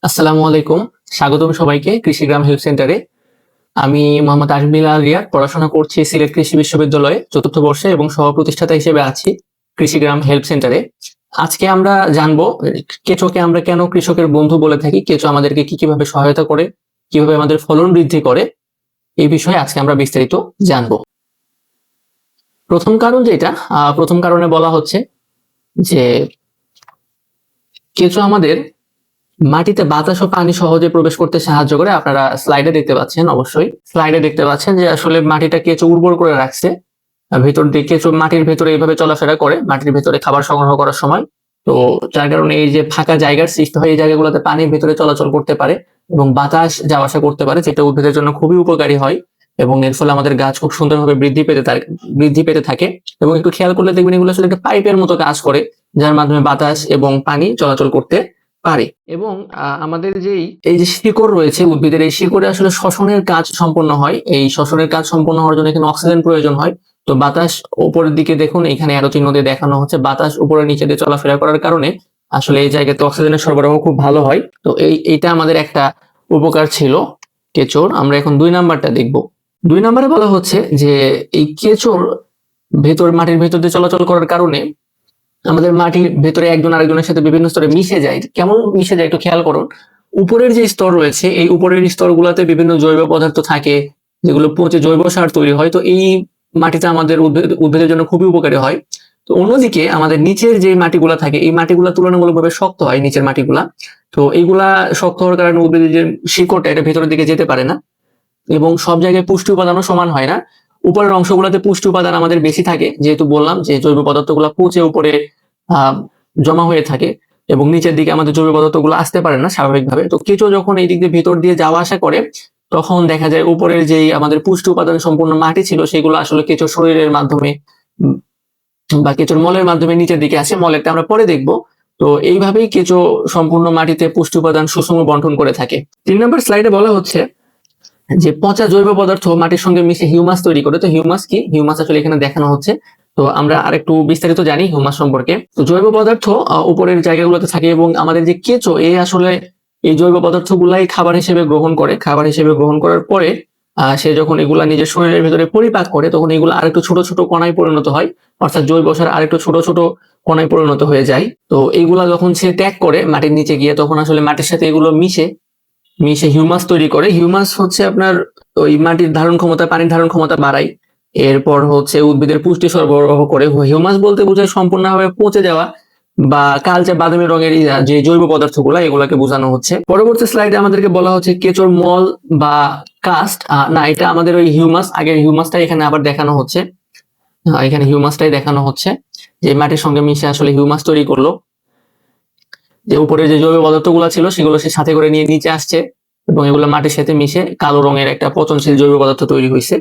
আসসালামু আলাইকুম। স্বাগতম সবাইকে কৃষিগ্রাম হেল্প সেন্টারে। আমি মোহাম্মদ আজমিল আল রিয়াদ, পড়াশোনা করছি সিলেট কৃষি বিশ্ববিদ্যালয়ে ৪র্থ বর্ষে এবং সহ-প্রতিষ্ঠাতা হিসেবে আছি কৃষিগ্রাম হেল্প সেন্টারে। আজকে আমরা জানবো কেঁচোকে আমরা কেন কৃষকের বন্ধু বলে থাকি, কেঁচো আমাদেরকে কিভাবে সহায়তা করে, কিভাবে আমাদের ফলন বৃদ্ধি করে, এই বিষয়ে আজকে আমরা বিস্তারিত জানবো। প্রথম কারণে বলা হচ্ছে যে কেঁচো আমাদের মাটিতে বাতাস ও পানি সহজে প্রবেশ করতে সাহায্য করে। আপনারা স্লাইডে দেখতে পাচ্ছেন, অবশ্যই স্লাইডে দেখতে পাচ্ছেন যে আসলে মাটিটা কেঁচো উর্বর করে রাখছে। ভেতর দিয়ে কেঁচো মাটির ভেতরে এইভাবে চলাফেরা করে মাটির ভেতরে খাবার সংগ্রহ করার সময়। তো যার কারণে এই যে ফাঁকা জায়গার সৃষ্টি হয়, এই জায়গাগুলোতে পানির ভেতরে চলাচল করতে পারে এবং বাতাস যাওয়া আসা করতে পারে, যেটা উদ্ভিদের জন্য খুবই উপকারী হয় এবং এর ফলে আমাদের গাছ খুব সুন্দরভাবে বৃদ্ধি পেতে থাকে। এবং একটু খেয়াল করলে দেখবেন এগুলো আসলে একটা পাইপের মতো কাজ করে, যার মাধ্যমে বাতাস এবং পানি চলাচল করতে পারে। এবং আমাদের এই যে শিকড় রয়েছে উদ্ভিদের, এই শিকড়ে আসলে শ্বসনের কাজ সম্পন্ন হয়। এই শ্বসনের কাজ সম্পন্ন হওয়ার জন্য এখানে অক্সিজেন প্রয়োজন হয়। তো বাতাস উপরের দিকে দেখুন, এখানে অ্যারো চিহ্ন দিয়ে দেখানো হচ্ছে, বাতাস উপরে নিচে দিয়ে চলাফেরা করার কারণে আসলে এই জায়গাতে অক্সিজেনের সরবরাহ খুব ভালো হয়। তো এইটা আমাদের একটা উপকার ছিল কেঁচোর। আমরা এখন 2 নাম্বারটা দেখব। 2 নাম্বারে বলা হচ্ছে যে এই কেঁচোর মাটির ভেতর দিয়ে চলাচল করার কারণে আমাদের মাটির ভেতরে একজন আরেকজনের সাথে বিভিন্ন স্তরে মিশে যায়। কেমন মিশে যায় একটু খেয়াল করুন। উপরের যে স্তর রয়েছে, এই উপরের স্তরগুলোতে বিভিন্ন জৈব পদার্থ থাকে, যেগুলো পচে জৈব সার তৈরি হয়। তো এই মাটিটা আমাদের উদ্ভিদের জন্য খুবই উপকারী হয়। তো অন্যদিকে আমাদের নিচের যে মাটিগুলা থাকে, এই মাটিগুলা তুলনামূলকভাবে শক্ত হয়, নিচের মাটিগুলা। তো এইগুলা শক্ত হওয়ার কারণে উদ্ভিদের যে শিকড়টা, এটা ভেতরের দিকে যেতে পারে না এবং সব জায়গায় পুষ্টি উপাদানও সমান হয় না। উপরের অংশগুলোতে পুষ্টি উপাদান আমাদের বেশি থাকে, যেহেতু বললাম যে জৈব পদার্থগুলো পচে উপরে জমা হয়ে থাকে এবং নিচের দিকে আমাদের জৈব পদার্থগুলো আসতে পারে না স্বাভাবিকভাবে। তো কেঁচো যখন এই দিক দিয়ে ভেতর দিয়ে যাওয়া আসা করে, তখন দেখা যায় উপরের যেই আমাদের পুষ্টি উপাদান সম্পূর্ণ মাটি ছিল, সেগুলো আসলে কেঁচোর শরীরের মাধ্যমে বা কেঁচোর মলের মাধ্যমে নিচের দিকে আসে। মলেরটা আমরা পরে দেখব। তো এইভাবেই কেঁচো সম্পূর্ণ মাটিতে পুষ্টি উপাদান সুষম বন্টন করে থাকে। 3 নম্বর স্লাইডে বলা হচ্ছে যে পচা জৈব পদার্থ মাটির সঙ্গে মিশে হিউমাস তৈরি করে। তো হিউমাস কি? হিউমাস আসলে এখানে দেখানো হচ্ছে। তো আমরা আরেকটু বিস্তারিত জানি হিউমাস সম্পর্কে। তো জৈব পদার্থ উপরের জায়গাগুলোতে থাকে এবং আমাদের যে কেঁচো, আসলে এই জৈব পদার্থগুলাই খাবার হিসেবে গ্রহণ করে। খাবার হিসেবে গ্রহণ করার পরে সে যখন এগুলা নিজের শরীরের ভেতরে পরিপাক করে, তখন এগুলো আরেকটু ছোট ছোট কণায় পরিণত হয়, অর্থাৎ জৈব সার আরেকটু ছোট ছোট কণায় পরিণত হয়ে যায়। তো এইগুলা যখন সে ত্যাগ করে মাটির নিচে গিয়ে, তখন আসলে মাটির সাথে এগুলো মিশে হিউমাস তৈরি করে। হিউমাস হচ্ছে আপনার ওই মাটির ধারণ ক্ষমতা, পানির ধারণ ক্ষমতা বাড়ায়। এরপর হচ্ছে উদ্ভিদের পুষ্টি সরবরাহ করে। হিউমাস বলতে বোঝায় সম্পূর্ণভাবে পচে যাওয়া বা কালচে বাদামি রঙের যে জৈব পদার্থগুলো, এগুলাকে বোঝানো হচ্ছে। পরবর্তী স্লাইডে আমাদেরকে বলা হচ্ছে কেঁচোর মল বা কাস্ট। না, এটা আমাদের ওই হিউমাস, আগের হিউমাসটাই এখানে আবার দেখানো হচ্ছে। এখানে হিউমাসটাই দেখানো হচ্ছে যে মাটির সঙ্গে মিশে আসলে হিউমাস তৈরি করলো। যে উপরে যে জৈব পদার্থগুলো ছিল, সেগুলো সে সাথে করে নিয়ে নিচে আসছে এবং এগুলো মাটির সাথে মিশে কালো রঙের একটা পচনশীল জৈব পদার্থ তৈরি হয়েছে।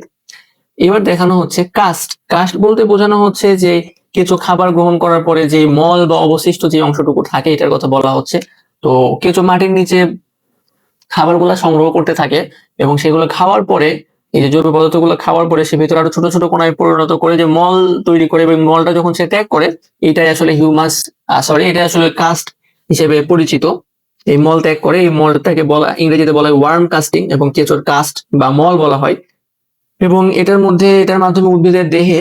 এবার দেখানো হচ্ছে কাস্ট। কাস্ট বলতে বোঝানো হচ্ছে যে কেঁচো খাবার গ্রহণ করার পরে যে মল বা অবশিষ্ট যে অংশটুকু থাকে, এটার কথা বলা হচ্ছে। তো কেঁচো মাটির নিচে খাবারগুলো সংগ্রহ করতে থাকে এবং সেগুলো খাওয়ার পরে, এই যে জৈব পদার্থগুলো খাওয়ার পরে, সে ভিতরে আরো ছোট ছোট কণায় পরিণত করে যে মল তৈরি করে, এবং মলটা যখন সে ত্যাগ করে, এটাই আসলে হিউমাস, এটা আসলে কাস্ট হিসেবে পরিচিত। এই মল ত্যাগ করে, এই মলটাকে ইংরেজিতে বলা হয় ওয়ার্ম কাস্টিং এবং কেঁচোর কাস্ট বা মল বলা হয়। এবং এটার মাধ্যমে উদ্ভিদের দেহে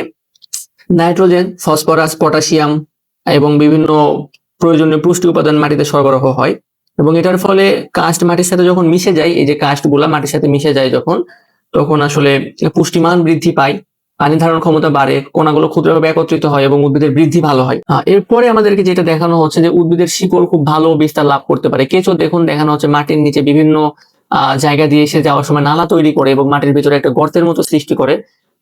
নাইট্রোজেন, ফসফরাস, পটাশিয়াম এবং বিভিন্ন প্রয়োজনীয় পুষ্টি উপাদান মাটিতে সরবরাহ হয়। এবং এটার ফলে কাস্ট মাটির সাথে যখন মিশে যায়, এই যে কাস্টগুলা মাটির সাথে মিশে যায় তখন আসলে পুষ্টিমান বৃদ্ধি পায়, পানি ধারণ ক্ষমতা বাড়ে, কণাগুলো ক্ষুদ্রভাবে একত্রিত হয় এবং উদ্ভিদের বৃদ্ধি ভালো হয়। এরপরে আমাদেরকে যেটা দেখানো হচ্ছে যে উদ্ভিদের শিকড় খুব ভালো বিস্তার লাভ করতে পারে। কেঁচো দেখুন দেখানো হচ্ছে মাটির নিচে বিভিন্ন জায়গা দিয়ে এসে যাওয়ার সময় নালা তৈরি করে এবং মাটির ভিতরে একটা গর্তের মতো সৃষ্টি করে,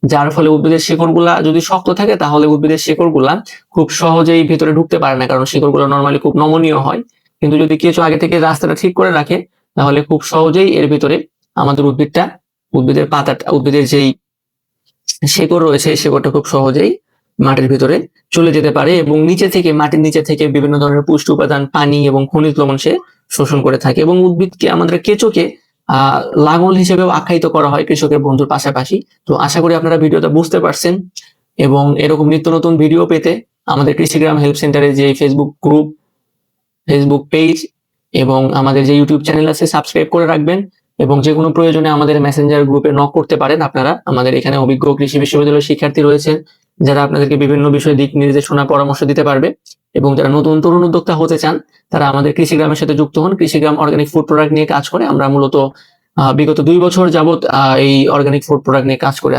যার ফলে উদ্ভিদের শিকড়গুলা যদি শক্ত থাকে, তাহলে উদ্ভিদের শিকড়গুলা খুব সহজেই ভেতরে ঢুকতে পারে না, কারণ শিকড়গুলো নরমালি খুব নমনীয় হয়। কিন্তু যদি কেঁচো আগে থেকে রাস্তাটা ঠিক করে রাখে, তাহলে খুব সহজেই এর ভিতরে আমাদের উদ্ভিদের যেই শেকড় রয়েছে, শেকড়টা খুব সহজেই মাটির ভিতরে চলে যেতে পারে এবং মাটির নিচে থেকে বিভিন্ন ধরনের পুষ্টি উপাদান, পানি এবং খনিজ লবণ সে শোষণ করে থাকে। এবং আমাদের কেঁচোকে লাঙল হিসেবেও আখ্যায়িত করা হয় কৃষকের বন্ধুর পাশাপাশি। তো আশা করি আপনারা ভিডিওটা বুঝতে পারছেন এবং এরকম নিত্য নতুন ভিডিও পেতে আমাদের কৃষিগ্রাম হেল্প সেন্টারে যে ফেসবুক গ্রুপ, ফেসবুক পেজ এবং আমাদের যে ইউটিউব চ্যানেল আছে সাবস্ক্রাইব করে রাখবেন, এবং যে কোনো প্রয়োজনে আমাদের মেসেঞ্জার গ্রুপে নক করতে পারেন আপনারা। আমাদের এখানে অভিজ্ঞ কৃষি বিশ্ববিদ্যালয়ের শিক্ষার্থী রয়েছেন যারা আপনাদেরকে বিভিন্ন বিষয়ে দিক নির্দেশনা পরামর্শ দিতে পারবে, এবং যারা নতুন তরুণ উদ্যোক্তা হতে চান তারা আমাদের কৃষিগ্রামের সাথে যুক্ত হন। কৃষিগ্রাম অর্গানিক ফুড প্রোডাক্ট নিয়ে কাজ করে। আমরা মূলত বিগত 2 বছর যাবত এই অর্গানিক ফুড প্রোডাক্ট নিয়ে কাজ করে